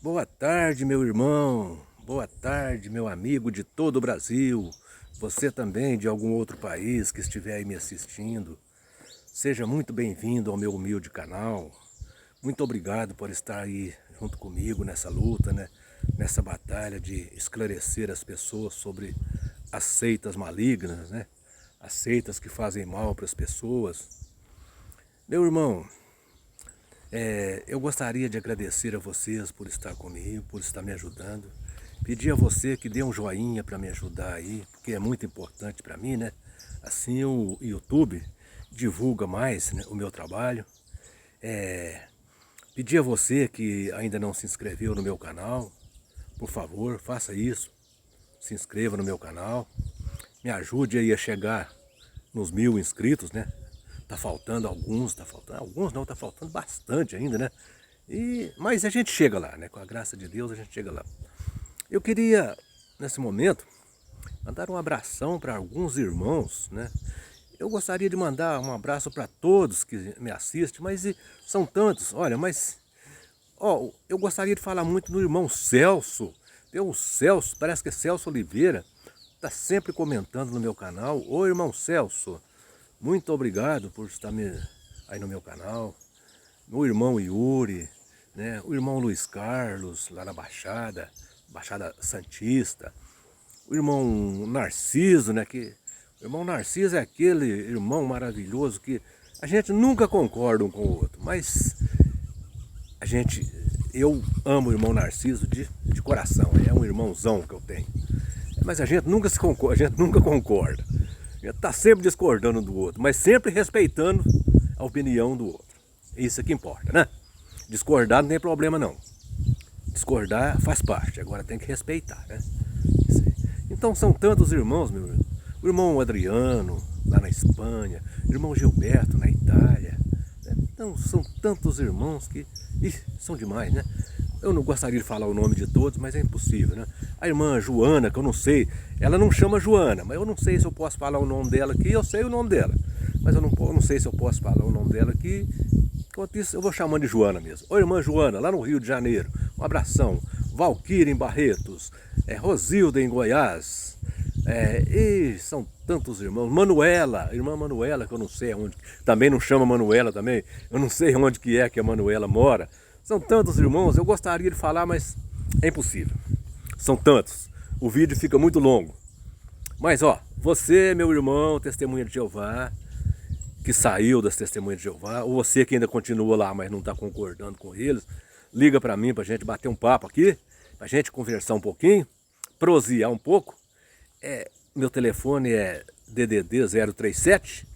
Boa tarde, meu irmão. Boa tarde, meu amigo de todo o Brasil. Você também de algum outro país que estiver aí me assistindo. Seja muito bem-vindo ao meu humilde canal. Muito obrigado por estar aí junto comigo nessa luta, né? Nessa batalha de esclarecer as pessoas sobre as seitas malignas, né? As seitas que fazem mal para as pessoas. Meu irmão, eu gostaria de agradecer a vocês por estar comigo, por estar me ajudando. Pedir a você que dê um joinha para me ajudar aí, porque é muito importante para mim, né? Assim o YouTube divulga mais, né, o meu trabalho. Pedir a você que ainda não se inscreveu no meu canal, por favor, faça isso. Se inscreva no meu canal. Me ajude aí a chegar nos 1000 inscritos, né? Tá faltando alguns, tá faltando alguns não, tá faltando bastante ainda, né? Mas a gente chega lá, né? Com a graça de Deus a gente chega lá. Eu queria, nesse momento, mandar um abração para alguns irmãos, né? Eu gostaria de mandar um abraço para todos que me assistem, mas são tantos, olha, eu gostaria de falar muito do irmão Celso. Tem um Celso, parece que é Celso Oliveira, tá sempre comentando no meu canal. Ô irmão Celso, muito obrigado por estar aí no meu canal. Meu irmão Yuri, né? O irmão Luiz Carlos, lá na Baixada Santista. O irmão Narciso, né? O irmão Narciso é aquele irmão maravilhoso que a gente nunca concorda um com o outro, mas eu amo o irmão Narciso de coração, é um irmãozão que eu tenho. Mas a gente nunca se concorda, a gente nunca concorda. A gente está sempre discordando do outro, mas sempre respeitando a opinião do outro. Isso é que importa, né? Discordar não tem problema não. Discordar faz parte, agora tem que respeitar, né? Então são tantos irmãos, meu irmão. O irmão Adriano, lá na Espanha, o irmão Gilberto, na Itália. Então são tantos irmãos que são demais, né? Eu não gostaria de falar o nome de todos, mas é impossível, né? A irmã Joana, que eu não sei, ela não chama Joana, mas eu não sei se eu posso falar o nome dela aqui, eu sei o nome dela. Mas eu não sei se eu posso falar o nome dela aqui. Enquanto isso, eu vou chamando de Joana mesmo. Ô irmã Joana, lá no Rio de Janeiro, um abração. Valquíria em Barretos, Rosilda em Goiás. São tantos irmãos. Manuela, irmã Manuela, que eu não sei onde, também não chama Manuela também, eu não sei onde que a Manuela mora. São tantos irmãos, eu gostaria de falar, mas é impossível. São tantos, o vídeo fica muito longo. Mas ó, você, meu irmão, testemunha de Jeová, que saiu das testemunhas de Jeová, ou você que ainda continua lá, mas não está concordando com eles, liga para mim para a gente bater um papo aqui, para a gente conversar um pouquinho, prosear um pouco. Meu telefone é DDD 037,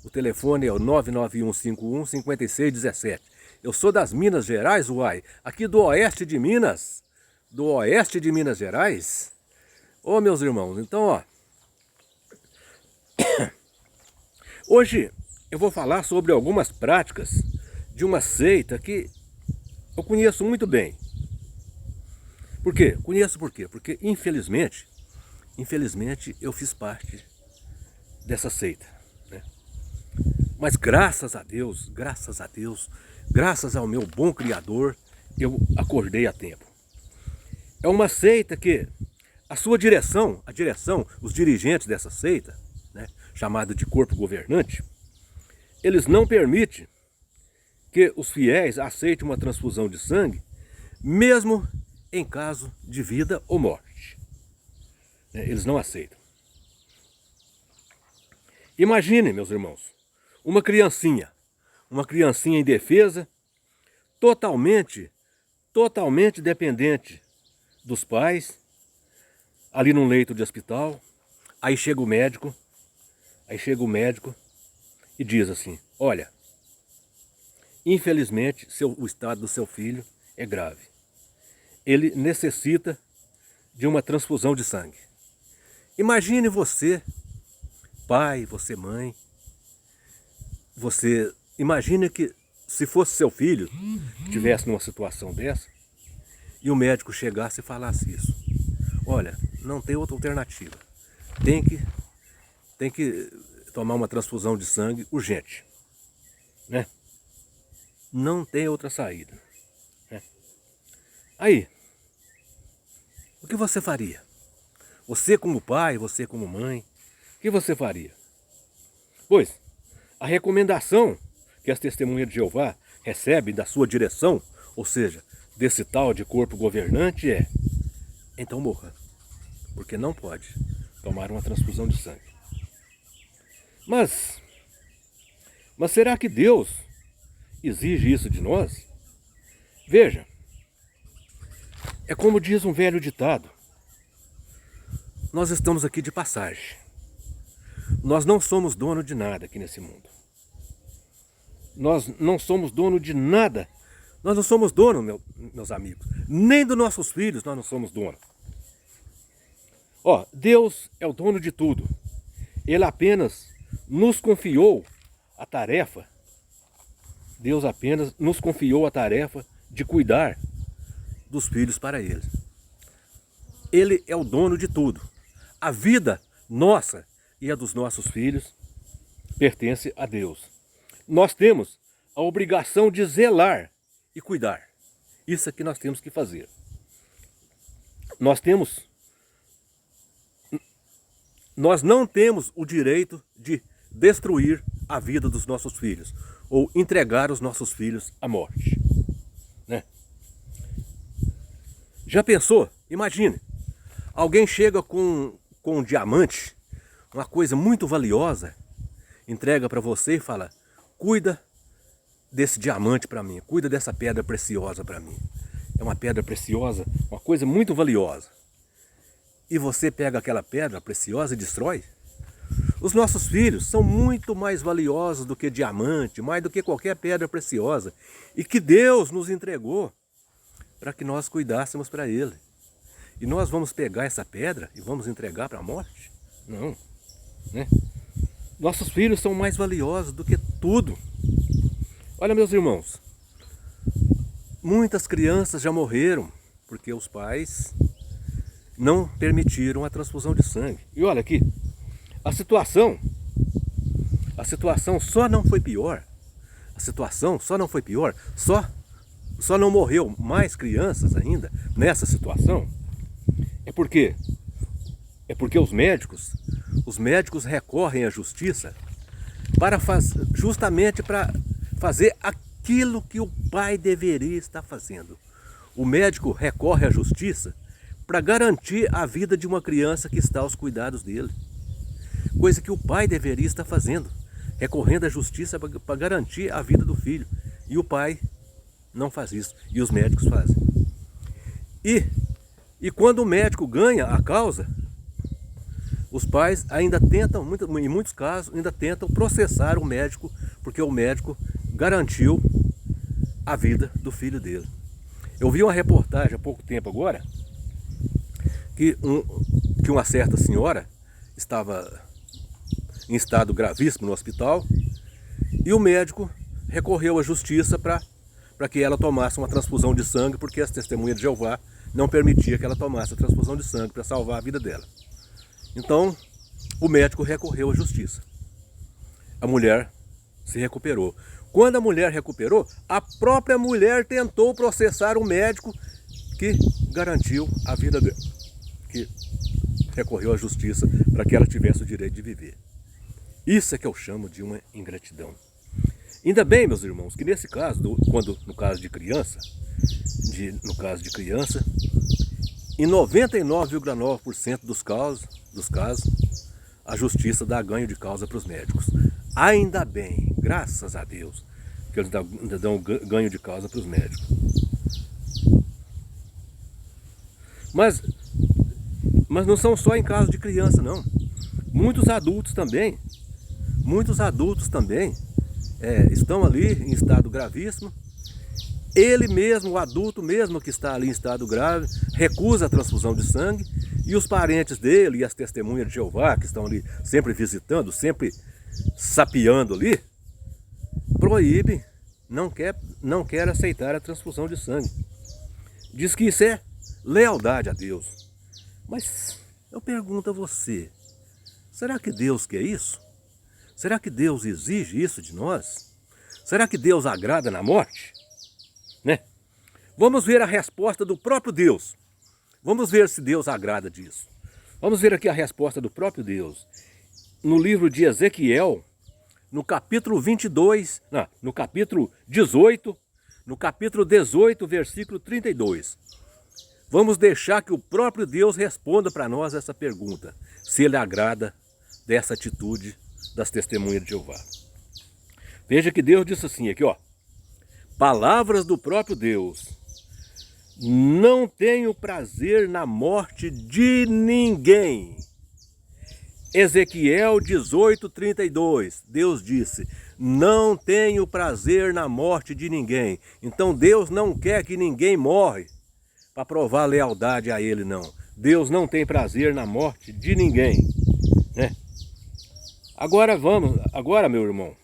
o telefone é o 99151-5617. Eu sou das Minas Gerais, uai, aqui do oeste de Minas, Gerais. Ô meus irmãos, então ó, hoje eu vou falar sobre algumas práticas de uma seita que eu conheço muito bem. Por quê? Conheço por quê? Porque infelizmente eu fiz parte dessa seita, né? Mas graças a Deus, graças ao meu bom Criador, eu acordei a tempo. É uma seita que a sua direção, os dirigentes dessa seita, né, chamada de corpo governante, eles não permitem que os fiéis aceitem uma transfusão de sangue, mesmo em caso de vida ou morte. Eles não aceitam. Imaginem, meus irmãos, uma criancinha indefesa, totalmente dependente dos pais, ali num leito de hospital. Aí chega o médico e diz assim: olha, infelizmente o estado do seu filho é grave. Ele necessita de uma transfusão de sangue. Imagine você, pai, você mãe, imagine que se fosse seu filho que estivesse numa situação dessa e o médico chegasse e falasse isso: olha, não tem outra alternativa, tem que tomar uma transfusão de sangue urgente, né? Não tem outra saída, né? Aí, o que você faria? Você como pai, você como mãe, o que você faria? Pois, a recomendação que as testemunhas de Jeová recebem da sua direção, ou seja, desse tal de corpo governante é: então morra, porque não pode tomar uma transfusão de sangue. Mas será que Deus exige isso de nós? Veja, é como diz um velho ditado: nós estamos aqui de passagem. Nós não somos dono de nada aqui nesse mundo. Nós não somos dono de nada. Nós não somos dono, meus amigos. Nem dos nossos filhos nós não somos dono. Ó, Deus é o dono de tudo. Ele apenas nos confiou a tarefa. Deus apenas nos confiou a tarefa de cuidar dos filhos para Ele. Ele é o dono de tudo. A vida nossa e a dos nossos filhos pertence a Deus. Nós temos a obrigação de zelar e cuidar. Isso é que nós temos que fazer. Nós não temos o direito de destruir a vida dos nossos filhos ou entregar os nossos filhos à morte, né? Já pensou? Imagine, alguém chega com um diamante, uma coisa muito valiosa, entrega para você e fala: cuida desse diamante para mim, cuida dessa pedra preciosa para mim. É uma pedra preciosa, uma coisa muito valiosa. E você pega aquela pedra preciosa e destrói? Os nossos filhos são muito mais valiosos do que diamante, mais do que qualquer pedra preciosa, e que Deus nos entregou para que nós cuidássemos para Ele. E nós vamos pegar essa pedra e vamos entregar para a morte? Não, né? Nossos filhos são mais valiosos do que tudo. Olha, meus irmãos, muitas crianças já morreram porque os pais não permitiram a transfusão de sangue. E olha aqui, a situação só não foi pior. A situação só não foi pior, só não morreu mais crianças ainda nessa situação. É porque os médicos recorrem à justiça justamente para fazer aquilo que o pai deveria estar fazendo. O médico recorre à justiça para garantir a vida de uma criança que está aos cuidados dele. Coisa que o pai deveria estar fazendo, recorrendo à justiça para garantir a vida do filho. E o pai não faz isso, e os médicos fazem. E quando o médico ganha a causa, os pais ainda tentam, em muitos casos, ainda tentam processar o médico, porque o médico garantiu a vida do filho dele. Eu vi uma reportagem há pouco tempo agora, que uma certa senhora estava em estado gravíssimo no hospital, e o médico recorreu à justiça para que ela tomasse uma transfusão de sangue, porque as testemunhas de Jeová não permitiam que ela tomasse a transfusão de sangue para salvar a vida dela. Então, o médico recorreu à justiça. A mulher se recuperou. Quando a mulher recuperou, a própria mulher tentou processar o médico que garantiu a vida dela, que recorreu à justiça para que ela tivesse o direito de viver. Isso é que eu chamo de uma ingratidão. Ainda bem, meus irmãos, que nesse caso, no caso de criança, em 99,9% dos casos, a justiça dá ganho de causa para os médicos. Ainda bem, graças a Deus, que eles ainda dão ganho de causa para os médicos. Mas não são só em caso de criança, não. Muitos adultos também estão ali em estado gravíssimo. Ele mesmo, o adulto mesmo que está ali em estado grave, recusa a transfusão de sangue, e os parentes dele e as testemunhas de Jeová, que estão ali sempre visitando, sempre sapeando ali, proíbe, não quer aceitar a transfusão de sangue. Diz que isso é lealdade a Deus. Mas eu pergunto a você, será que Deus quer isso? Será que Deus exige isso de nós? Será que Deus agrada na morte? Né? Vamos ver a resposta do próprio Deus. Vamos ver se Deus agrada disso. Vamos ver aqui a resposta do próprio Deus. No livro de Ezequiel, no capítulo 22, não, no capítulo 18, no capítulo 18, versículo 32. Vamos deixar que o próprio Deus responda para nós essa pergunta, se Ele agrada dessa atitude das testemunhas de Jeová. Veja que Deus disse assim, aqui ó, palavras do próprio Deus, não tenho prazer na morte de ninguém. Ezequiel 18, 32, Deus disse, não tenho prazer na morte de ninguém. Então Deus não quer que ninguém morre para provar lealdade a Ele, não. Deus não tem prazer na morte de ninguém, né? Agora meu irmão,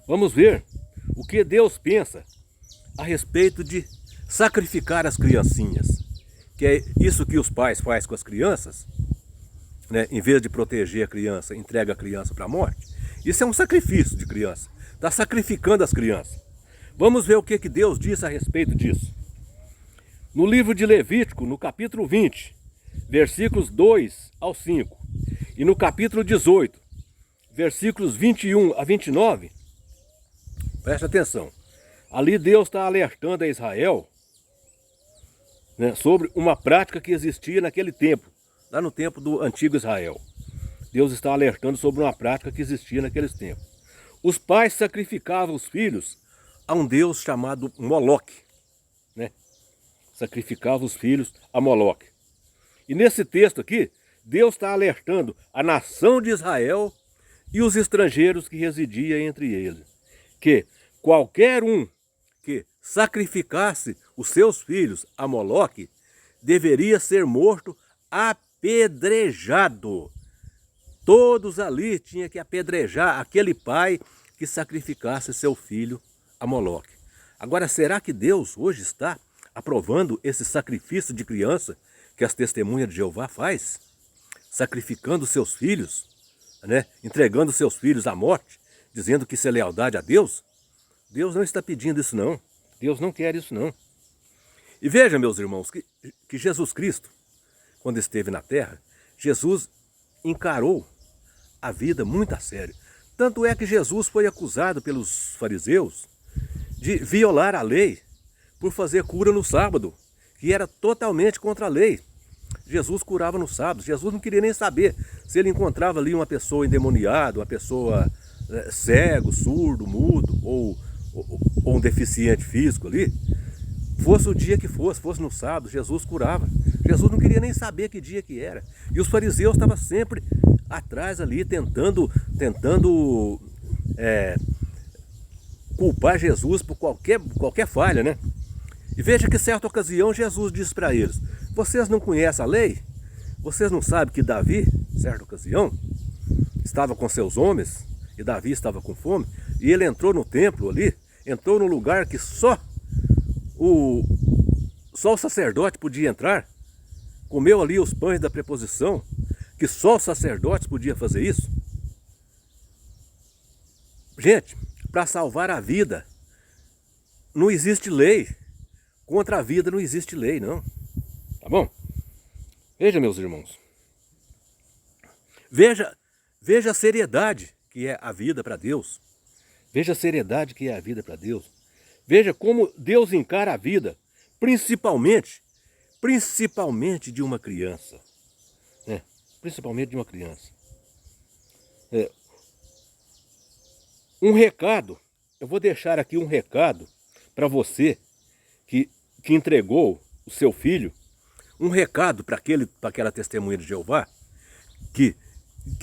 vamos ver o que Deus pensa a respeito de sacrificar as criancinhas, que é isso que os pais fazem com as crianças, né? Em vez de proteger a criança, entrega a criança para a morte. Isso é um sacrifício de criança, está sacrificando as crianças. Vamos ver o que Deus disse a respeito disso. No livro de Levítico, no capítulo 20, versículos 2 ao 5, e no capítulo 18, versículos 21 a 29, presta atenção, ali Deus está alertando a Israel, né, sobre uma prática que existia naquele tempo, lá no tempo do antigo Israel. Deus está alertando sobre uma prática que existia naqueles tempos. Os pais sacrificavam os filhos a um deus chamado Moloque, né? Sacrificavam os filhos a Moloque. E nesse texto aqui, Deus está alertando a nação de Israel e os estrangeiros que residiam entre eles, que qualquer um que sacrificasse os seus filhos a Moloque deveria ser morto apedrejado. Todos ali tinham que apedrejar aquele pai que sacrificasse seu filho a Moloque. Agora, será que Deus hoje está aprovando esse sacrifício de criança que as testemunhas de Jeová faz? Sacrificando seus filhos, né? Entregando seus filhos à morte, dizendo que isso é lealdade a Deus? Deus não está pedindo isso não. Deus não quer isso não. E veja, meus irmãos, que Jesus Cristo, quando esteve na terra, Jesus encarou a vida muito a sério. Tanto é que Jesus foi acusado pelos fariseus de violar a lei por fazer cura no sábado, que era totalmente contra a lei. Jesus curava no sábado. Jesus não queria nem saber se ele encontrava ali uma pessoa endemoniada, uma pessoa cego, surdo, mudo ou um deficiente físico ali. Fosse o dia que fosse no sábado, Jesus curava. Jesus não queria nem saber que dia que era. E os fariseus estavam sempre atrás ali, tentando culpar Jesus por qualquer falha, né? E veja que certa ocasião Jesus disse para eles, vocês não conhecem a lei? Vocês não sabem que Davi, certa ocasião, estava com seus homens, e Davi estava com fome, e ele entrou no templo ali, entrou no lugar que só o sacerdote podia entrar, comeu ali os pães da preposição, que só os sacerdotes podiam fazer isso. Gente, para salvar a vida, não existe lei. Contra a vida não existe lei, não. Tá bom? Veja, meus irmãos. Veja a seriedade que é a vida para Deus. Veja a seriedade que é a vida para Deus. Veja como Deus encara a vida, principalmente de uma criança. Né? Principalmente de uma criança. Um recado, eu vou deixar aqui um recado para você que entregou o seu filho, um recado para aquela testemunha de Jeová que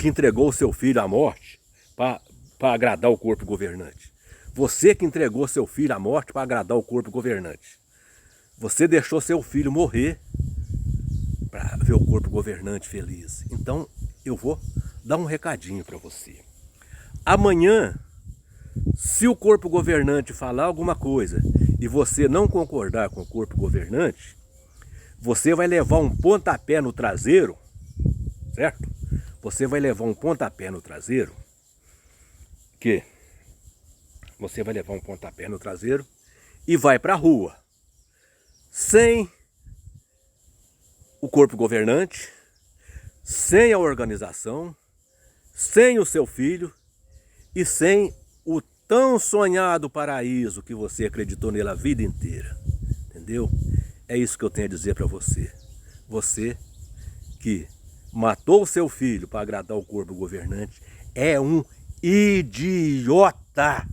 entregou o seu filho à morte para agradar o corpo governante. Você que entregou seu filho à morte para agradar o corpo governante. Você deixou seu filho morrer para ver o corpo governante feliz. Então eu vou dar um recadinho para você. Amanhã, se o corpo governante falar alguma coisa e você não concordar com o corpo governante, você vai levar um pontapé no traseiro, certo? Você vai levar um pontapé no traseiro, você vai levar um pontapé no traseiro e vai para a rua. sem o corpo governante, sem a organização, sem o seu filho e sem o tão sonhado paraíso que você acreditou nele a vida inteira. Entendeu? É isso que eu tenho a dizer para você. Você que matou o seu filho para agradar o corpo governante é um idiota.